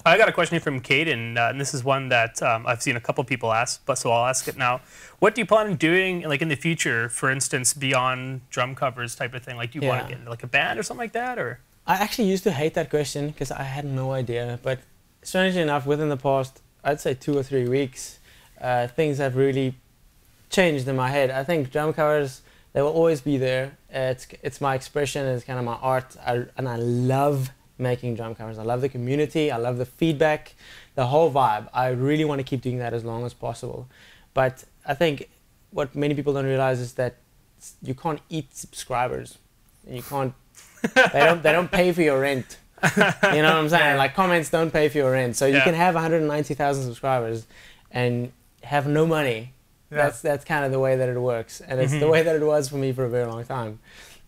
I got a question here from Caden, and this is one that I've seen a couple people ask, but so I'll ask it now. What do you plan on doing, like in the future, for instance, beyond drum covers type of thing? Like, do you want to get into like a band or something like that, or? I actually used to hate that question because I had no idea. But strangely enough, within the past, I'd say 2 or 3 weeks, things have really changed in my head. I think drum covers, they will always be there. It's my expression, it's kind of my art, and I love making drum covers. I love the community, I love the feedback, the whole vibe. I really want to keep doing that as long as possible. But I think what many people don't realize is that you can't eat subscribers. You can't, they don't pay for your rent. You know what I'm saying? Like, comments don't pay for your rent. So you can have 190,000 subscribers and have no money. That's kind of the way that it works. And it's the way that it was for me for a very long time.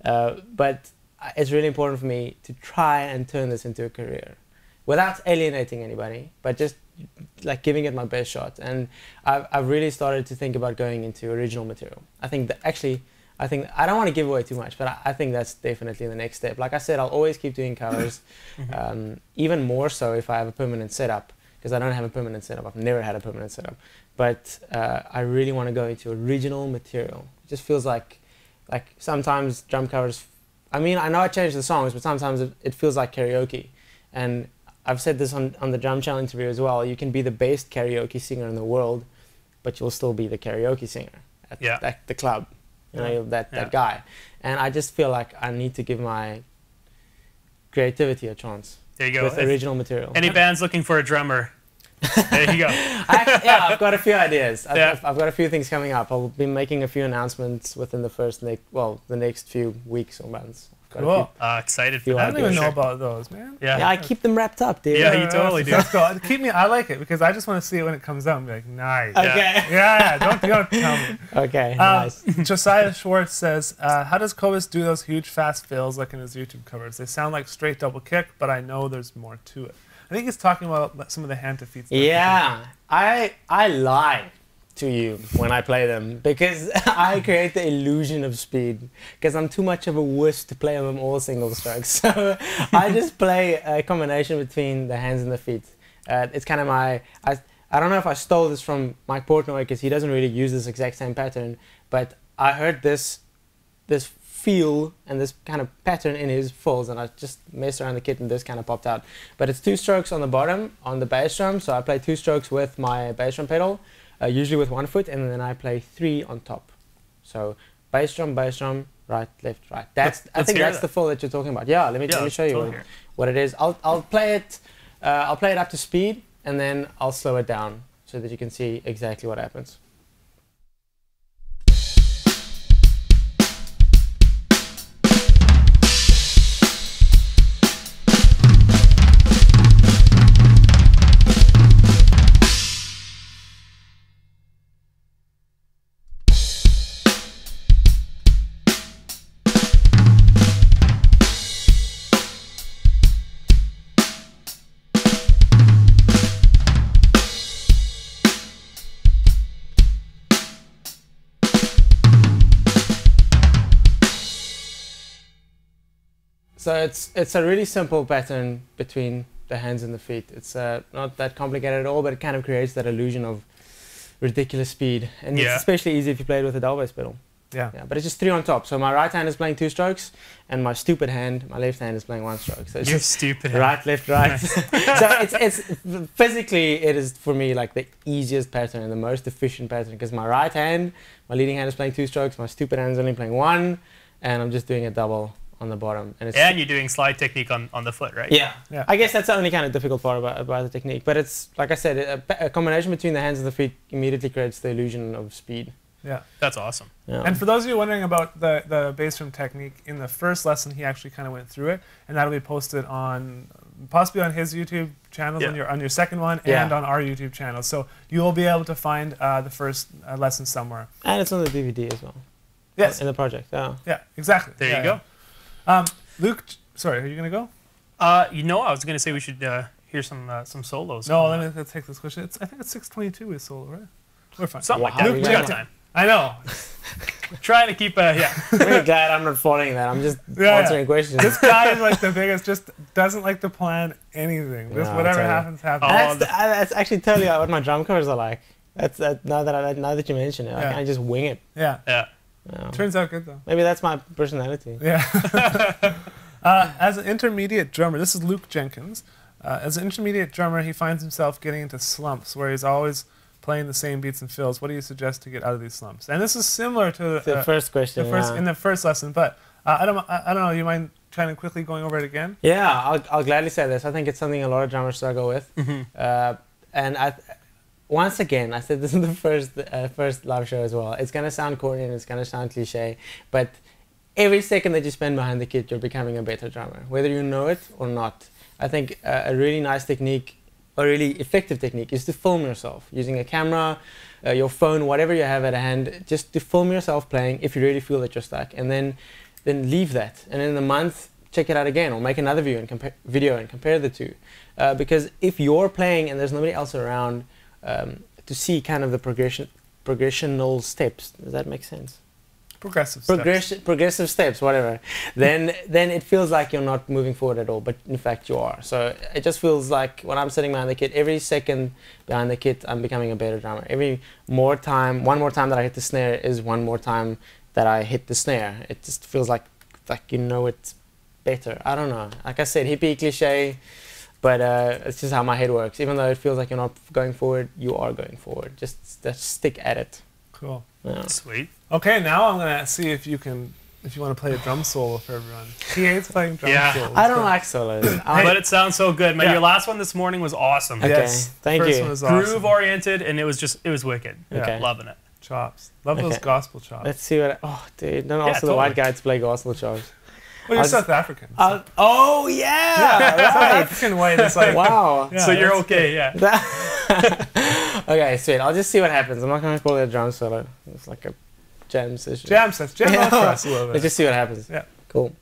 But it's really important for me to try and turn this into a career without alienating anybody, but just like giving it my best shot. And I've really started to think about going into original material. I think that actually, I don't want to give away too much, but I think that's definitely the next step. Like I said, I'll always keep doing covers, even more so if I have a permanent setup, because I don't have a permanent setup. I've never had a permanent setup. But I really want to go into original material. It just feels like sometimes drum covers, I mean, I know I changed the songs, but sometimes it feels like karaoke. And I've said this on the Drum Channel interview as well. You can be the best karaoke singer in the world, but you'll still be the karaoke singer at the club. You know, that guy. And I just feel like I need to give my creativity a chance. There you go. With original material. Any bands looking for a drummer? There you go. I've got a few ideas. I've got a few things coming up. I'll be making a few announcements within the next few weeks or months. Cool. Excited for that. I don't even know about those, man. Yeah, I keep them wrapped up, dude. Yeah, you totally do. That's cool. Keep me. I like it because I just want to see it when it comes out and be like, nice. Okay. Yeah. Don't tell me. Okay. Nice. Josiah Schwartz says, how does Cobus do those huge fast fills like in his YouTube covers? They sound like straight double kick, but I know there's more to it. I think he's talking about some of the hand to feet stuff. Yeah, I lie to you when I play them because I create the illusion of speed because I'm too much of a wuss to play them all single strokes. So I just play a combination between the hands and the feet. It's kind of I don't know if I stole this from Mike Portnoy because he doesn't really use this exact same pattern, but I heard this feel and this kind of pattern in his fills, and I just messed around the kit and this kind of popped out. But it's 2 strokes on the bottom on the bass drum, so I play 2 strokes with my bass drum pedal, usually with 1 foot, and then I play 3 on top. So bass drum, right, left, right. I think that's the fill that you're talking about. Yeah, let me show you what it is. I'll play it up to speed, and then I'll slow it down so that you can see exactly what happens. So it's a really simple pattern between the hands and the feet. It's not that complicated at all, but it kind of creates that illusion of ridiculous speed. And it's especially easy if you play it with a double bass pedal. Yeah. But it's just 3 on top. So my right hand is playing 2 strokes, and my stupid hand, my left hand, is playing 1 stroke. So it's You're just stupid. Right, left, right. So it's physically, it is for me like the easiest pattern and the most efficient pattern because my right hand, my leading hand is playing 2 strokes, my stupid hand is only playing 1, and I'm just doing a double on the bottom. And you're doing slide technique on the foot, right? Yeah. I guess that's the only kind of difficult part about the technique. But it's, like I said, a combination between the hands and the feet immediately creates the illusion of speed. Yeah. That's awesome. Yeah. And for those of you wondering about the bass drum technique, in the first lesson he actually kind of went through it, and that'll be posted on, possibly on his YouTube channel, on your second one, and on our YouTube channel. So you'll be able to find the first lesson somewhere. And it's on the DVD as well. Yes. In the project, Yeah, exactly. There you go. Luke, sorry, are you going to go? I was going to say we should hear some solos. No, let me take this question. I think it's 6:22 with solo, right? We're fine. Something like that. Luke, We got time. I know. Trying to keep a I'm really glad I'm not following that. I'm just answering questions. This guy is like the biggest. Just doesn't like to plan anything. Just whatever happens, happens. That's actually totally what my drum covers are like. Now that you mention it, I just wing it. Yeah. Turns out good though. Maybe that's my personality. Yeah. As an intermediate drummer, this is Luke Jenkins. As an intermediate drummer, he finds himself getting into slumps where he's always playing the same beats and fills. What do you suggest to get out of these slumps? And this is similar to the first question. In the first lesson, but I don't know. You mind trying to quickly going over it again? Yeah, I'll gladly say this. I think it's something a lot of drummers struggle with. And once again, I said this in the first live show as well. It's gonna sound corny and it's gonna sound cliche, but every second that you spend behind the kit, you're becoming a better drummer, whether you know it or not. I think a really nice technique, a really effective technique, is to film yourself using a camera, your phone, whatever you have at hand, just to film yourself playing if you really feel that you're stuck, and then leave that, and in a month check it out again, or make another video and compare the two, because if you're playing and there's nobody else around to see kind of the progressional steps, does that make sense? Progressive steps, whatever. Then it feels like you're not moving forward at all, but in fact you are. So it just feels like when I'm sitting behind the kit, every second behind the kit, I'm becoming a better drummer. One more time that I hit the snare is one more time that I hit the snare. It just feels like you know it's better. I don't know. Like I said, hippie cliche, but it's just how my head works. Even though it feels like you're not going forward, you are going forward. Just stick at it. Cool. Yeah. Sweet. Okay, now I'm gonna see if you want to play a drum solo for everyone. He hates playing drum solos. I don't like solos. But it sounds so good. Man, your last one this morning was awesome. Okay, yes. Thank you. One was awesome. Groove oriented, and it was wicked. Okay. Loving it. Chops. Love those gospel chops. Let's see what. Oh, dude, don't ask the white guy to play gospel chops. Well, you're South African. So. Oh yeah, right. South African white. It's like wow. Yeah, so you're okay, yeah. Okay, sweet. I'll just see what happens. I'm not gonna call it a drum solo. It's like a jam session. Jam session. Jam for us a little bit. Let's just see what happens. Yeah. Cool.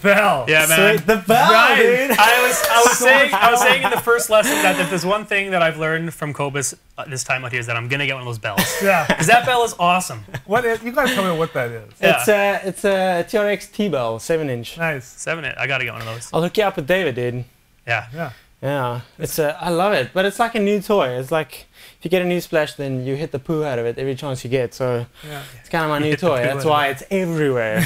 bell. Yeah, man. Sweet, the bell, dude. I was saying in the first lesson that if there's one thing that I've learned from Cobus this time out here is that I'm gonna get one of those bells. Yeah. Because that bell is awesome. You gotta tell me what that is. Yeah. It's a TRX T-Bell, 7-inch. Nice. 7-inch. I gotta get one of those. I'll hook you up with David, dude. Yeah. Yeah. Yeah, I love it, but it's like a new toy. It's like if you get a new splash, then you hit the poo out of it every chance you get. So Yeah. it's kind of my new toy. That's why it's everywhere.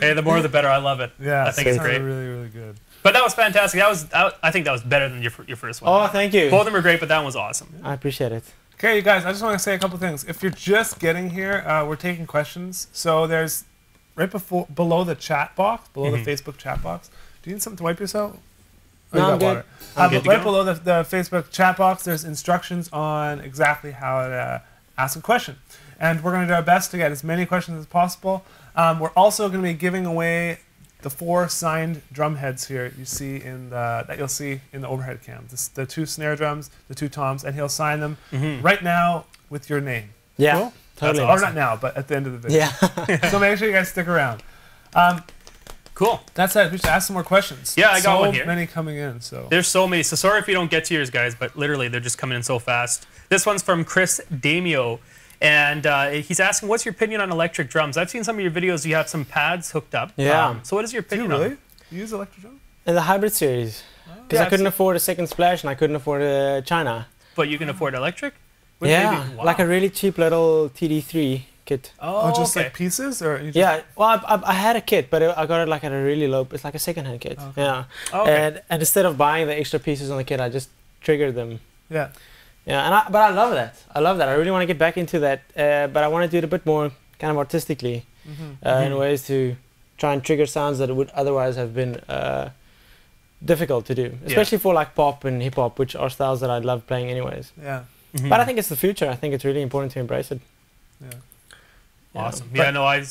Hey, the more the better. I love it. Yeah. I think it's great. Really, really good. But that was fantastic. I think that was better than your first one. Oh, thank you. Both of them were great, but that one was awesome. I appreciate it. Okay, you guys, I just want to say a couple things. If you're just getting here, we're taking questions. So there's right below the chat box, below the Facebook chat box. Do you need something to wipe yourself? Oh, No, you I'm got good. water. I'm But right below the Facebook chat box, there's instructions on exactly how to ask a question. And we're going to do our best to get as many questions as possible. We're also going to be giving away the 4 signed drum heads here you see in that you'll see in the overhead cam. The 2 snare drums, the 2 toms, and he'll sign them right now with your name. Yeah, Cool? totally. Or not now, but at the end of the video. Yeah. So make sure you guys stick around. Cool. That said, we should ask some more questions. Yeah, I got one here. So many coming in. So There's so many. So sorry if you don't get to yours, guys, but literally they're just coming in so fast. This one's from Chris Damio, and he's asking, what's your opinion on electric drums? I've seen some of your videos. You have some pads hooked up. Yeah. So what is your do you opinion really on? use electric drum? In the hybrid series. Because Yeah, I couldn't afford a second splash and I couldn't afford a China. But you can afford electric? Yeah, Wow. like a really cheap little TD3 kit. Oh, just okay. like pieces, or you just, Yeah, well, I had a kit, but I got it like at a really low. It's like a second-hand kit. Okay. Yeah, Okay. and instead of buying the extra pieces on the kit, I just triggered them. yeah. Yeah, but I love that. I love that. I really want to get back into that, but I want to do it a bit more kind of artistically, in ways to try and trigger sounds that would otherwise have been difficult to do, especially for like pop and hip hop, which are styles that I love playing anyways. Yeah. But I think it's the future. I think it's really important to embrace it. Yeah. Awesome. Yeah, no, I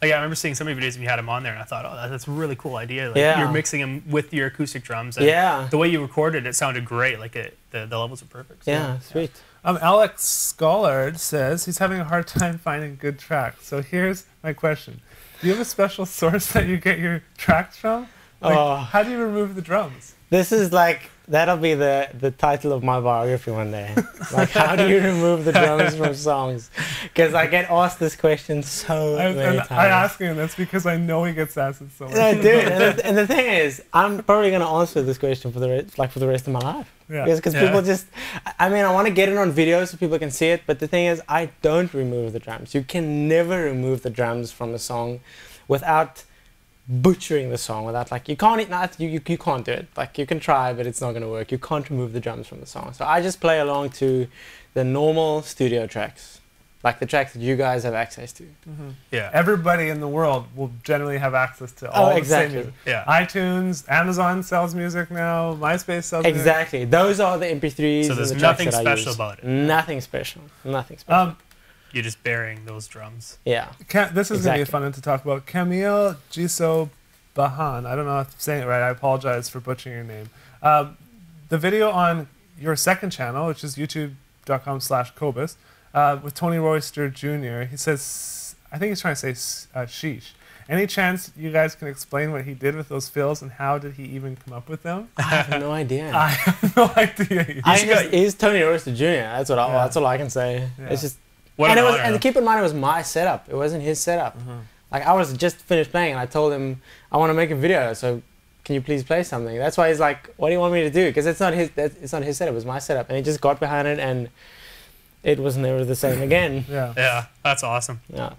remember seeing so many videos when you had him on there, and I thought, oh, that's a really cool idea. Like, Yeah. you're mixing them with your acoustic drums. And Yeah. the way you recorded it sounded great. Like the levels are perfect. So, Yeah, sweet. Alex Schollard says he's having a hard time finding good tracks. So here's my question: do you have a special source that you get your tracks from? Like, how do you remove the drums? This is like, that'll be the title of my biography one day. Like, how do you remove the drums from songs? Because I get asked this question so many times. I ask him this because I know he gets asked it so much. I do. And the thing is, I'm probably going to answer this question for the rest of my life. Yeah. Because people just, I mean, I want to get it on video so people can see it, but the thing is, I don't remove the drums. You can never remove the drums from a song without butchering the song, without like, you can't do it. Like, you can try, but it's not going to work. You can't remove the drums from the song. So I just play along to the normal studio tracks, like the tracks that you guys have access to. Yeah. Everybody in the world will generally have access to all the same music. Yeah. iTunes, Amazon sells music now, MySpace sells music. Exactly. Those are the MP3s. So there's and the tracks nothing that I special use. about it. Nothing special. Nothing special. You're just burying those drums. Yeah. This is going to be Exactly. a fun one to talk about. Camille Jiso Bahan. I don't know if I'm saying it right. I apologize for butchering your name. The video on your second channel, which is youtube.com/Cobus, with Tony Royster Jr., he says, I think he's trying to say sheesh. Any chance you guys can explain what he did with those fills and how did he even come up with them? I have no idea. I have no idea. He's Tony Royster Jr. That's what that's all I can say. Yeah. It's just, What and an it was, honor, and though. keep in mind, it was my setup. It wasn't his setup. Like, I was just finished playing, and I told him I want to make a video. So, can you please play something? That's why he's like, "What do you want me to do?" Because it's not his setup. It was my setup, and he just got behind it, and it was never the same again. Yeah. Yeah, that's awesome. Yeah.